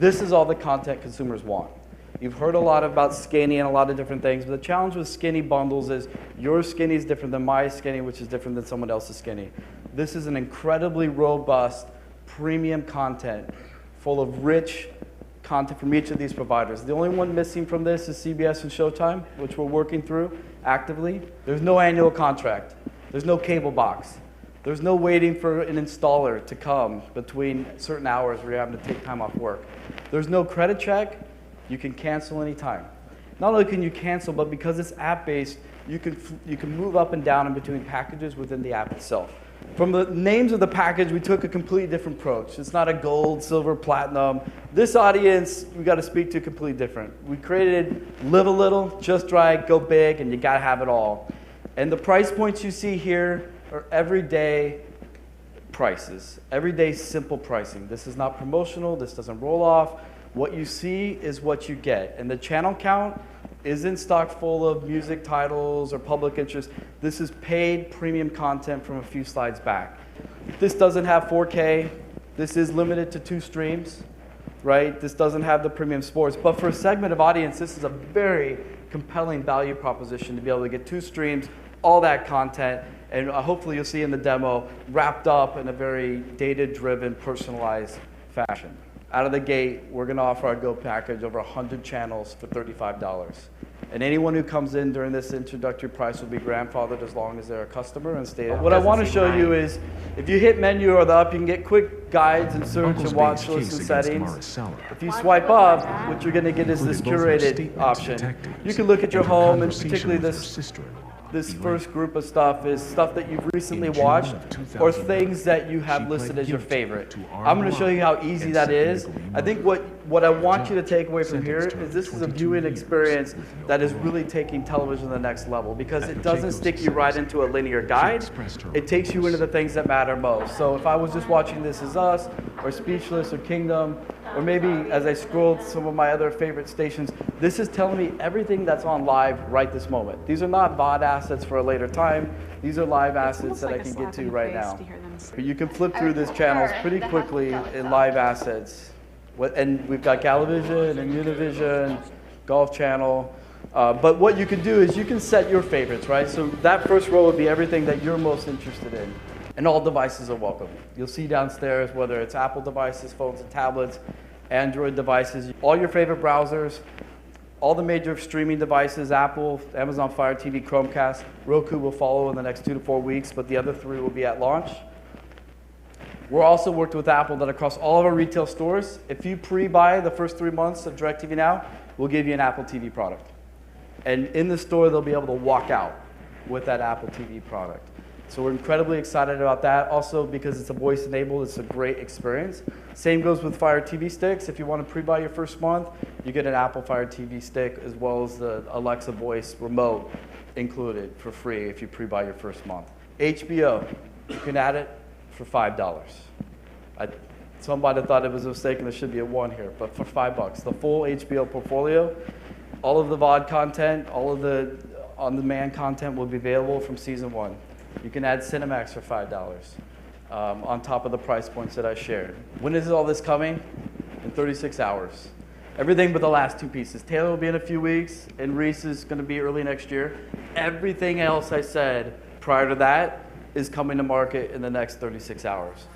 This is all the content consumers want. You've heard a lot about skinny and a lot of different things, but the challenge with skinny bundles is your skinny is different than my skinny, which is different than someone else's skinny. This is an incredibly robust, premium content full of rich content from each of these providers. The only one missing from this is CBS and Showtime, which we're working through actively. There's no annual contract. There's no cable box. There's no waiting for an installer to come between certain hours where you're having to take time off work. There's no credit check. You can cancel anytime. Not only can you cancel, but because it's app-based, you can move up and down in between packages within the app itself. From the names of the package, we took a completely different approach. It's not a gold, silver, platinum. This audience, we got to speak to completely different. We created live a little, just right, go big, and you got to have it all. And the price points you see here are everyday prices, everyday simple pricing. This is not promotional. This doesn't roll off. What you see is what you get. And the channel count isn't stock full of music titles or public interest. This is paid premium content from a few slides back. This doesn't have 4K. This is limited to 2 streams, right? This doesn't have the premium sports. But for a segment of audience, this is a very compelling value proposition to be able to get 2 streams, all that content, and hopefully you'll see in the demo, wrapped up in a very data-driven, personalized fashion. Out of the gate, we're going to offer our Go package over 100 channels for $35. And anyone who comes in during this introductory price will be grandfathered as long as they're a customer and stay. What I want to show you is, if you hit menu or the up, you can get quick guides and search and watch lists and settings. If you swipe up, what you're going to get is this curated option. You can look at your home, and particularly this first group of stuff is stuff that you've recently watched or things that you have listed as your favorite. I'm going to show you how easy that is. I think what I want you to take away from here is this is a viewing experience that is really taking television to the next level, because it doesn't stick you right into a linear guide. It takes you into the things that matter most. So if I was just watching This Is Us or Speechless or Kingdom, or maybe as I scrolled some of my other favorite stations, this is telling me everything that's on live right this moment. These are not VOD assets for a later time. These are live assets that I can get to right now. You can flip through these channels pretty quickly in live assets. And we've got Galavision and Univision, Golf Channel. But what you can do is you can set your favorites, right? So that first row would be everything that you're most interested in. And all devices are welcome. You'll see downstairs whether it's Apple devices, phones and tablets, Android devices, all your favorite browsers, all the major streaming devices, Apple, Amazon Fire TV, Chromecast. Roku will follow in the next 2 to 4 weeks, but the other 3 will be at launch. We're also worked with Apple that across all of our retail stores, if you pre-buy the first 3 months of DirectTV Now, we'll give you an Apple TV product. And in the store, they'll be able to walk out with that Apple TV product. So we're incredibly excited about that. Also, because it's a voice enabled, it's a great experience. Same goes with Fire TV sticks. If you want to pre-buy your first month, you get an Apple Fire TV stick as well as the Alexa voice remote included for free if you pre-buy your first month. HBO, you can add it for $5. Somebody thought it was a mistake and there should be a 1 here, but for $5. The full HBO portfolio, all of the VOD content, all of the on-demand content will be available from season 1. You can add Cinemax for $5 on top of the price points that I shared. When is all this coming? In 36 hours. Everything but the last 2 pieces. Taylor will be in a few weeks, and Reese is going to be early next year. Everything else I said prior to that is coming to market in the next 36 hours.